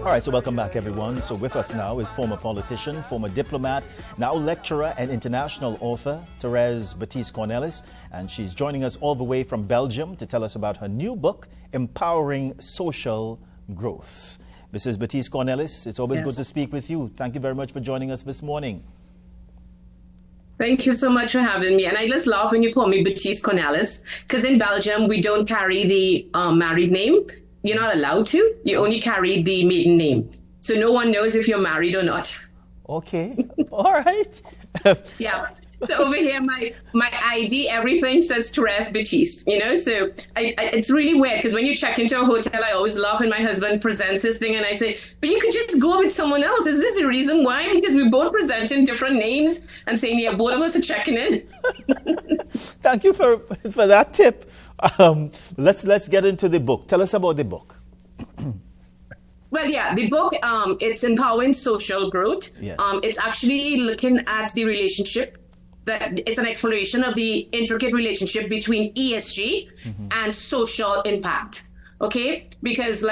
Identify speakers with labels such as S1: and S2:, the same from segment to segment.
S1: All right, so welcome back, everyone. So with us now is former politician, former diplomat, now lecturer and international author, Therese Baptiste Cornelis, and she's joining us all the way from Belgium to tell us about her new book, Empowering Social Growth. Mrs. Baptiste Cornelis, it's always good to speak with you. Thank you very much for joining us this morning.
S2: Thank you so much for having me. And I just laugh when you call me Baptiste Cornelis, because in Belgium, we don't carry the married name. You're not allowed to. You only carry the maiden name. So no one knows if you're married or not.
S1: Okay. All right.
S2: Yeah. So over here, my ID, everything says Therese Baptiste, so it's really weird because when you check into a hotel, I always laugh when my husband presents his thing and I say, but you could just go with someone else. Is this the reason why? Because we both present in different names and saying, yeah, both of us are checking in.
S1: Thank you for that tip. Let's get into the book. Tell us about the book.
S2: Well, yeah, the book, it's Empowering Social Growth.
S1: Yes.
S2: It's actually looking at the relationship. That it's an exploration of the intricate relationship between ESG and social impact. Okay? Because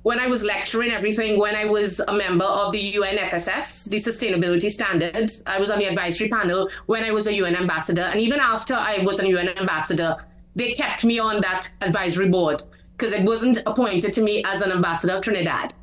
S2: when I was lecturing everything, when I was a member of the UNFSS, the Sustainability Standards, I was on the advisory panel when I was a UN ambassador. And even after I was a UN ambassador, they kept me on that advisory board because it wasn't appointed to me as an ambassador of Trinidad.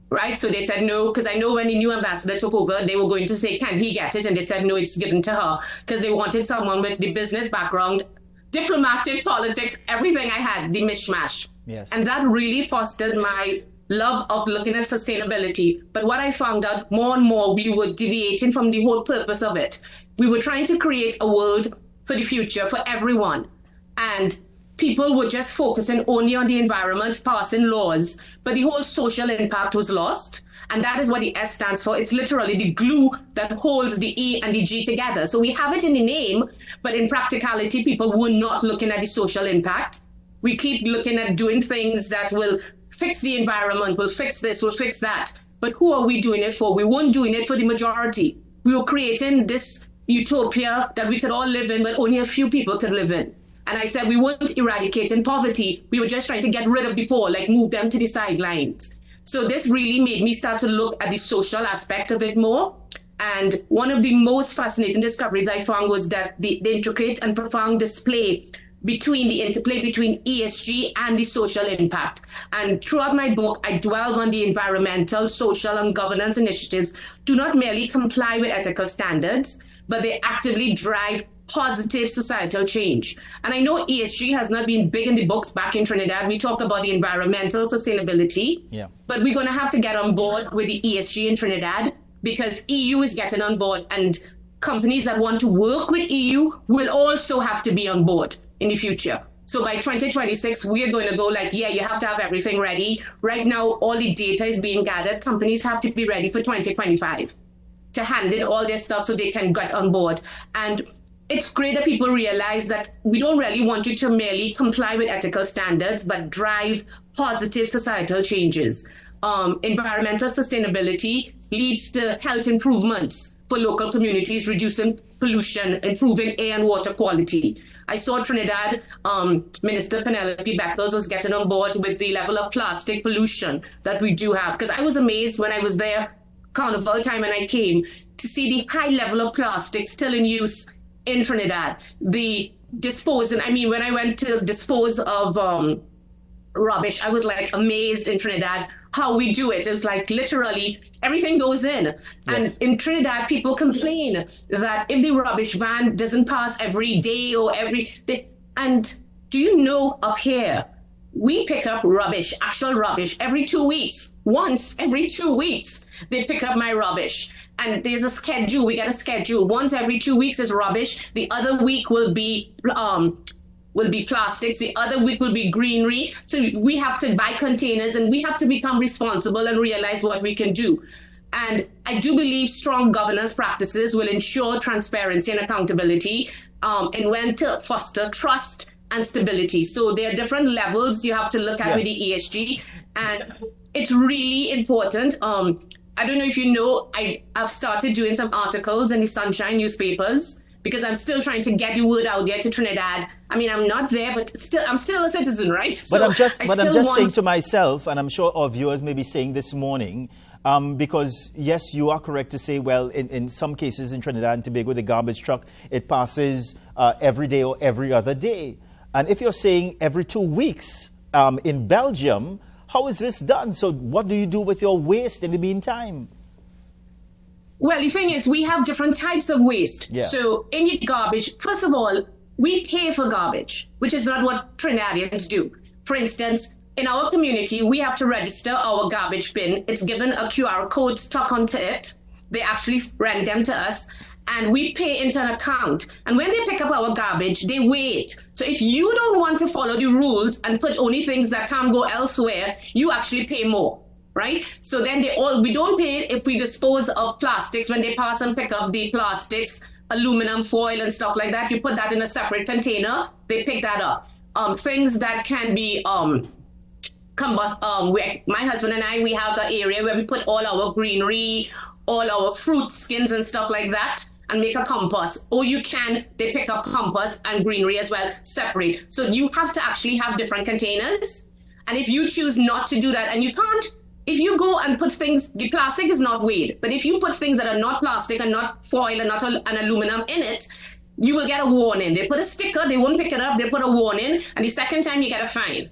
S2: Right? So they said no, because I know when the new ambassador took over, they were going to say, can he get it? And they said, no, it's given to her, because they wanted someone with the business background, diplomatic, politics, everything I had, the mishmash.
S1: Yes.
S2: And that really fostered my love of looking at sustainability. But what I found out more and more, we were deviating from the whole purpose of it. We were trying to create a world for the future, for everyone. And people were just focusing only on the environment, passing laws, but the whole social impact was lost. And that is what the S stands for. It's literally the glue that holds the E and the G together. So we have it in the name, but in practicality, people were not looking at the social impact. We keep looking at doing things that will fix the environment, will fix this, will fix that. But who are we doing it for? We weren't doing it for the majority. We were creating this utopia that we could all live in, but only a few people could live in. And I said we weren't eradicating poverty. We were just trying to get rid of the poor, move them to the sidelines. So this really made me start to look at the social aspect of it more. And one of the most fascinating discoveries I found was that the intricate and profound display between the interplay between ESG and the social impact. And throughout my book, I dwell on the environmental, social, and governance initiatives do not merely comply with ethical standards, but they actively drive positive societal change. And I know ESG has not been big in the books back in Trinidad. We talk about the environmental sustainability, but we're going to have to get on board with the ESG in Trinidad because EU is getting on board, and companies that want to work with EU will also have to be on board in the future. So by 2026, we're going to go you have to have everything ready. Right now, all the data is being gathered. Companies have to be ready for 2025 to hand in all their stuff so they can get on board. And it's great that people realize that we don't really want you to merely comply with ethical standards, but drive positive societal changes. Environmental sustainability leads to health improvements for local communities, reducing pollution, improving air and water quality. I saw Trinidad, Minister Penelope Beckles was getting on board with the level of plastic pollution that we do have. Because I was amazed when I was there, carnival time, and I came to see the high level of plastic still in use in Trinidad. The disposing, when I went to dispose of rubbish, I was amazed in Trinidad how we do it. It was literally everything goes in. Yes. And in Trinidad, people complain that if the rubbish van doesn't pass every day or every day. And do you know up here, we pick up rubbish, actual rubbish, every 2 weeks. Once every 2 weeks, they pick up my rubbish. And there's a schedule. We get a schedule. Once every 2 weeks is rubbish. The other week will be plastics. The other week will be greenery. So we have to buy containers and we have to become responsible and realize what we can do. And I do believe strong governance practices will ensure transparency and accountability and when to foster trust and stability. So there are different levels you have to look at with the ESG. And it's really important. I don't know if you know, I've started doing some articles in the Sunshine newspapers because I'm still trying to get the word out there to Trinidad. I mean, I'm not there, but still, I'm still a citizen, right? So
S1: but I'm just saying to myself, and I'm sure our viewers may be saying this morning, because yes, you are correct to say, well, in some cases in Trinidad and Tobago, the garbage truck, it passes every day or every other day. And if you're saying every 2 weeks in Belgium, how is this done? So what do you do with your waste in the meantime?
S2: Well, the thing is, we have different types of waste.
S1: Yeah.
S2: So in your garbage, first of all, we pay for garbage, which is not what Trinidadians do. For instance, in our community, we have to register our garbage bin. It's given a QR code stuck onto it. They actually rent them to us, and we pay into an account. And when they pick up our garbage, they weigh it. So if you don't want to follow the rules and put only things that can't go elsewhere, you actually pay more. Right? So then we don't pay if we dispose of plastics. When they pass and pick up the plastics, aluminum foil and stuff like that, you put that in a separate container, they pick that up. Things that can be my husband and I, we have the area where we put all our greenery, all our fruit skins and stuff like that, and make a compost. Or they pick up compost and greenery as well, separate. So you have to actually have different containers. And if you choose not to do that, and you can't, if you go and put things, the plastic is not weighed, but if you put things that are not plastic and not foil and not an aluminum in it, you will get a warning. They put a sticker, they won't pick it up, they put a warning, and the second time you get a fine.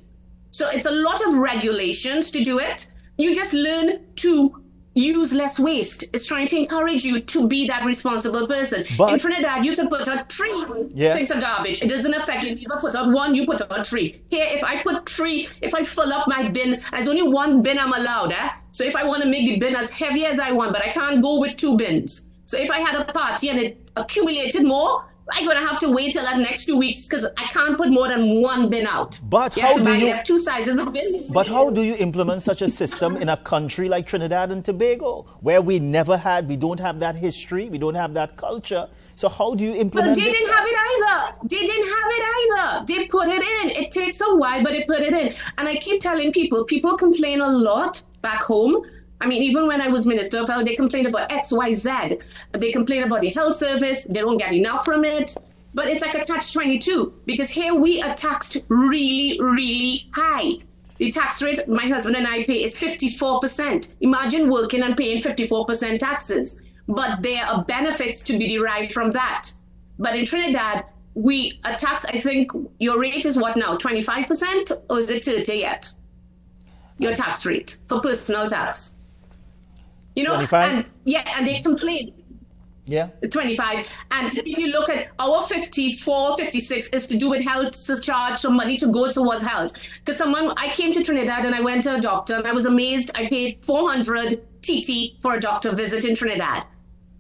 S2: So it's a lot of regulations to do it. You just learn to use less waste. It's trying to encourage you to be that responsible person.
S1: But
S2: in Trinidad, you can put out 3 things of garbage. It doesn't affect you. If you put out 1, you put out 3. Here, if I put 3, if I fill up my bin, there's only 1 bin I'm allowed. So if I want to make the bin as heavy as I want, but I can't go with 2 bins. So if I had a party and it accumulated more, I'm going to have to wait till that next 2 weeks because I can't put more than 1 bin out.
S1: But
S2: you have 2 sizes of bins.
S1: But how do you implement such a system in a country like Trinidad and Tobago, where we don't have that history, we don't have that culture? So how do you implement
S2: They didn't have it either. They didn't have it either. They put it in. It takes a while, but they put it in. And I keep telling people complain a lot back home. I mean, even when I was Minister of Health, they complained about X, Y, Z. They complain about the health service. They don't get enough from it. But it's like a catch-22 because here we are taxed really, really high. The tax rate my husband and I pay is 54%. Imagine working and paying 54% taxes. But there are benefits to be derived from that. But in Trinidad, we are taxed, I think your rate is what now, 25%? Or is it 30 yet? Your tax rate for personal tax. You know,
S1: 25?
S2: And they complain.
S1: Yeah.
S2: 25. And if you look at our 54, 56 is to do with health surcharge, so money to go towards health. Because I came to Trinidad and I went to a doctor and I was amazed. I paid 400 TT for a doctor visit in Trinidad.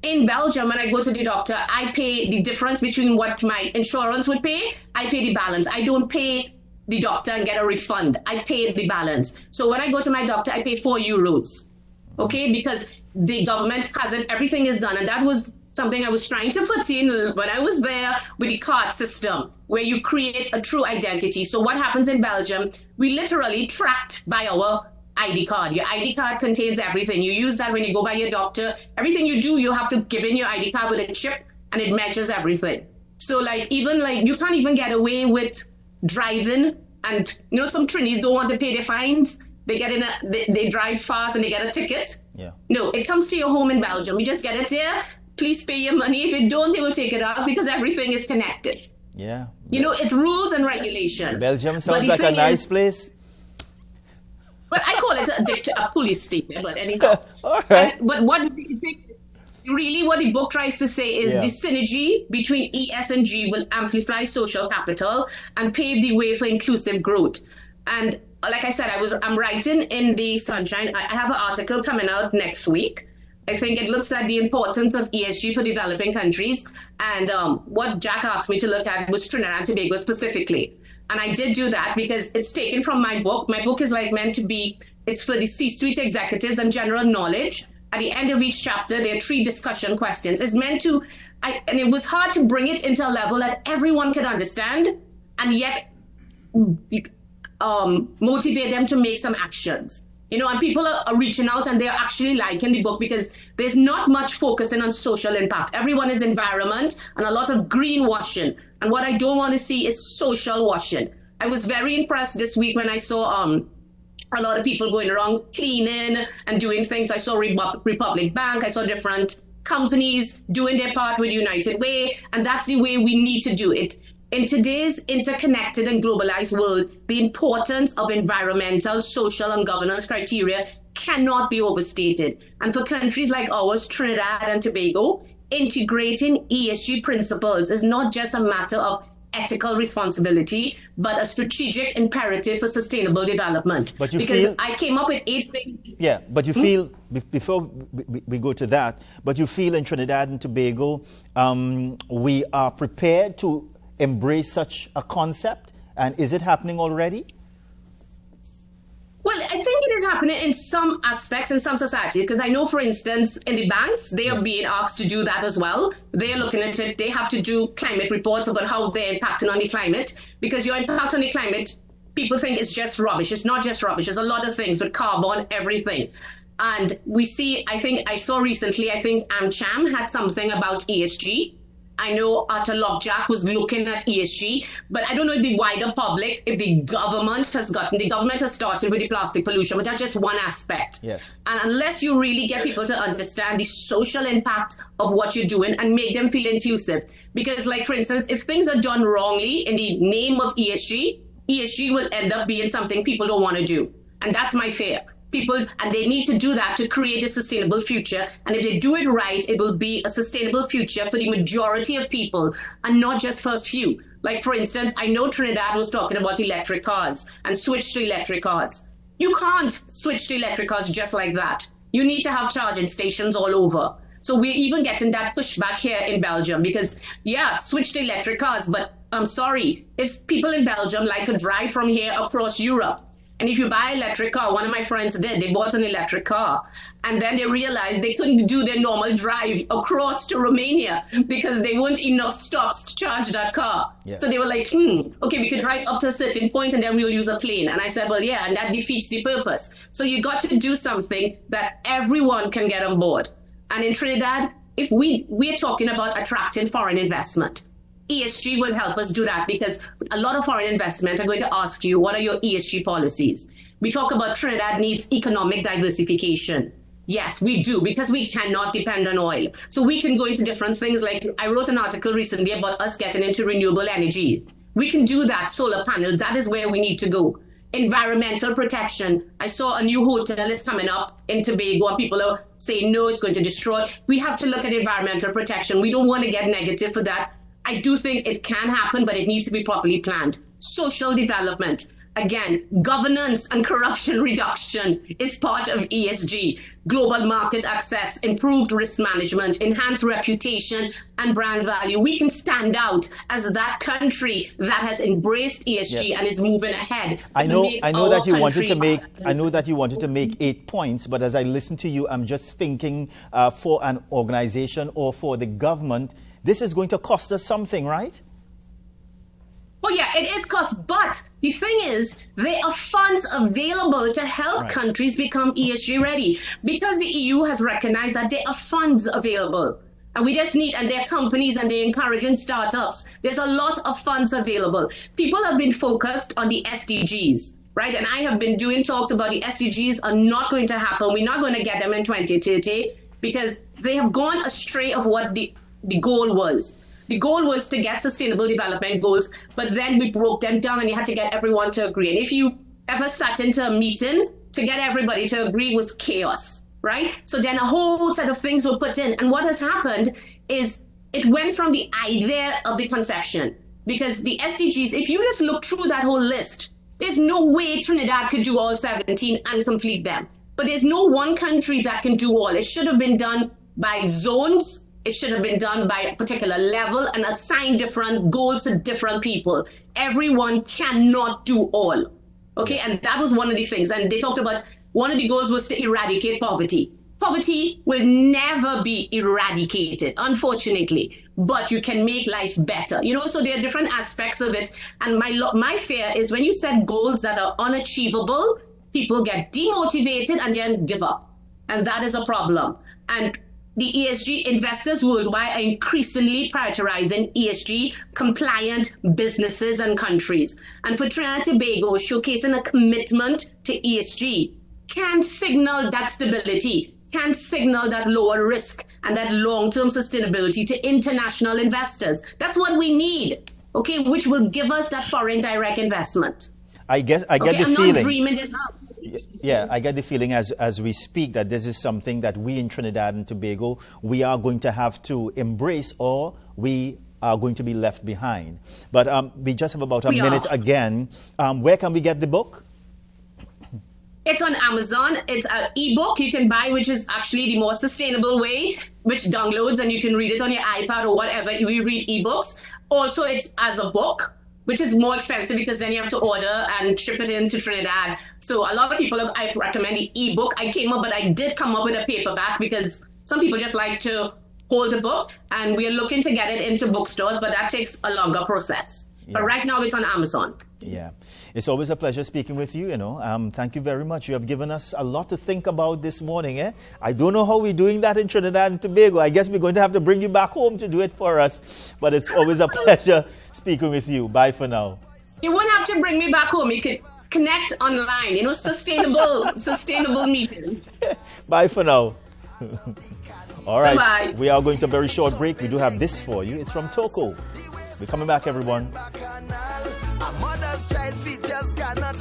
S2: In Belgium, when I go to the doctor, I pay the difference between what my insurance would pay. I pay the balance. I don't pay the doctor and get a refund. I pay the balance. So when I go to my doctor, I pay €4. Okay, because the government hasn't, everything is done. And that was something I was trying to put in when I was there with the card system, where you create a true identity. So what happens in Belgium, we literally tracked by our ID card. Your ID card contains everything. You use that when you go by your doctor. Everything you do, you have to give in your ID card with a chip and it measures everything. So you can't even get away with driving. And some Trinis don't want to pay their fines. They get they drive fast and they get a ticket.
S1: Yeah.
S2: No, it comes to your home in Belgium. You just get it there. Please pay your money. If you don't, they will take it out because everything is connected.
S1: Yeah.
S2: It's rules and regulations.
S1: Belgium sounds like a nice place.
S2: Well, I call it a police state, but anyhow.
S1: All right.
S2: But what do you think? Really, what the book tries to say is the synergy between ES and G will amplify social capital and pave the way for inclusive growth. And like I said, I'm writing in the Sunshine. I have an article coming out next week. I think it looks at the importance of ESG for developing countries. And what Jack asked me to look at was Trinidad and Tobago specifically. And I did do that because it's taken from my book. My book is meant to be, it's for the C-suite executives and general knowledge. At the end of each chapter, there are 3 discussion questions. It's meant to, and it was hard to bring it into a level that everyone could understand and yet motivate them to make some actions. And people are reaching out and they're actually liking the book because there's not much focusing on social impact. Everyone is environment and a lot of greenwashing. And what I don't want to see is social washing. I was very impressed this week when I saw a lot of people going around cleaning and doing things. I saw Republic Bank. I saw different companies doing their part with United Way. And that's the way we need to do it. In today's interconnected and globalized world, the importance of environmental, social, and governance criteria cannot be overstated. And for countries like ours, Trinidad and Tobago, integrating ESG principles is not just a matter of ethical responsibility, but a strategic imperative for sustainable development.
S1: But you
S2: because
S1: feel,
S2: I came up with 8 things.
S1: Yeah, but you feel, before we go to that, but you feel in Trinidad and Tobago, we are prepared to embrace such a concept? And is it happening already?
S2: Well, I think it is happening in some aspects in some societies, because I know, for instance, in the banks, they are being asked to do that as well. They are looking at it. They have to do climate reports about how they're impacting on the climate, because your impact on the climate, people think it's just rubbish. It's not just rubbish. There's a lot of things with carbon, everything. And we see, I think I saw recently, I think AmCham had something about ESG. I know Arthur Lockjack was looking at ESG, but I don't know if the wider public, if the government has started with the plastic pollution, but that's just one aspect.
S1: Yes.
S2: And unless you really get people to understand the social impact of what you're doing and make them feel inclusive, because like, for instance, if things are done wrongly in the name of ESG, ESG will end up being something people don't want to do. And that's my fear. People, and they need to do that to create a sustainable future. And if they do it right, it will be a sustainable future for the majority of people and not just for a few. Like, for instance, I know Trinidad was talking about electric cars and switch to electric cars. You can't switch to electric cars just like that. You need to have charging stations all over. So we're even getting that pushback here in Belgium because, yeah, switch to electric cars. But I'm sorry, if people in Belgium like to drive from here across Europe, and if you buy an electric car, one of my friends did, they bought an electric car. And then they realized they couldn't do their normal drive across to Romania because there weren't enough stops to charge that car.
S1: Yes.
S2: So they were like, okay, we could drive up to a certain point and then we'll use a plane. And I said, well, yeah, and that defeats the purpose. So you got to do something that everyone can get on board. And in Trinidad, if we're talking about attracting foreign investment, ESG will help us do that because a lot of foreign investment are going to ask you, what are your ESG policies? We talk about Trinidad needs economic diversification. Yes, we do, because we cannot depend on oil. So we can go into different things. Like I wrote an article recently about us getting into renewable energy. We can do that, solar panels. That is where we need to go. Environmental protection. I saw a new hotel is coming up in Tobago and people are saying, no, it's going to destroy. We have to look at environmental protection. We don't want to get negative for that. I do think it can happen, but it needs to be properly planned. Social development. Again, governance and corruption reduction is part of ESG. Global market access, improved risk management, enhanced reputation and brand value. We can stand out as that country that has embraced ESG and is moving ahead.
S1: I know that you wanted to make 8 points, but as I listen to you, I'm just thinking for an organization or for the government, this is going to cost us something, right?
S2: Oh, yeah, it is cost. But the thing is, there are funds available to help countries become ESG ready because the EU has recognized that there are funds available. And we just need, and there are companies and they're encouraging startups. There's a lot of funds available. People have been focused on the SDGs, right? And I have been doing talks about the SDGs are not going to happen. We're not going to get them in 2030 because they have gone astray of what the goal was. The goal was to get sustainable development goals, but then we broke them down and you had to get everyone to agree. And if you ever sat into a meeting, to get everybody to agree was chaos, right? So then a whole set of things were put in. And what has happened is it went from the idea of the conception. Because the SDGs, if you just look through that whole list, there's no way Trinidad could do all 17 and complete them. But there's no one country that can do all. It should have been done by zones. It should have been done by a particular level and assign different goals to different people. Everyone cannot do all. Okay, and that was one of the things. And they talked about one of the goals was to eradicate poverty. Poverty will never be eradicated, unfortunately, but you can make life better. So there are different aspects of it. And my fear is when you set goals that are unachievable, people get demotivated and then give up. And that is a problem. And the ESG investors worldwide are increasingly prioritizing ESG compliant businesses and countries. And for Trinidad and Tobago, showcasing a commitment to ESG can signal that stability, can signal that lower risk and that long-term sustainability to international investors. That's what we need, okay, which will give us that foreign direct investment.
S1: I get the
S2: I'm
S1: feeling.
S2: not dreaming this up.
S1: Yeah, I get the feeling as we speak that this is something that we in Trinidad and Tobago, we are going to have to embrace, or we are going to be left behind. But we just have about a minute again. Where can we get the book?
S2: It's on Amazon. It's an ebook you can buy, which is actually the more sustainable way, which downloads and you can read it on your iPad or whatever. We read ebooks. Also, it's as a book, which is more expensive because then you have to order and ship it into Trinidad. So a lot of people, I recommend the ebook. I did come up with a paperback because some people just like to hold a book, and we are looking to get it into bookstores, but that takes a longer process. Yeah. But right now it's on Amazon.
S1: Yeah. It's always a pleasure speaking with you, Thank you very much. You have given us a lot to think about this morning, eh? I don't know how we're doing that in Trinidad and Tobago. I guess we're going to have to bring you back home to do it for us. But it's always a pleasure speaking with you. Bye for now.
S2: You wouldn't have to bring me back home. You could connect online, sustainable meetings.
S1: Bye for now. All right.
S2: Bye-bye.
S1: We are going to a very short break. We do have this for you. It's from Toko. We're coming back, everyone.
S3: A mother's child feet just cannot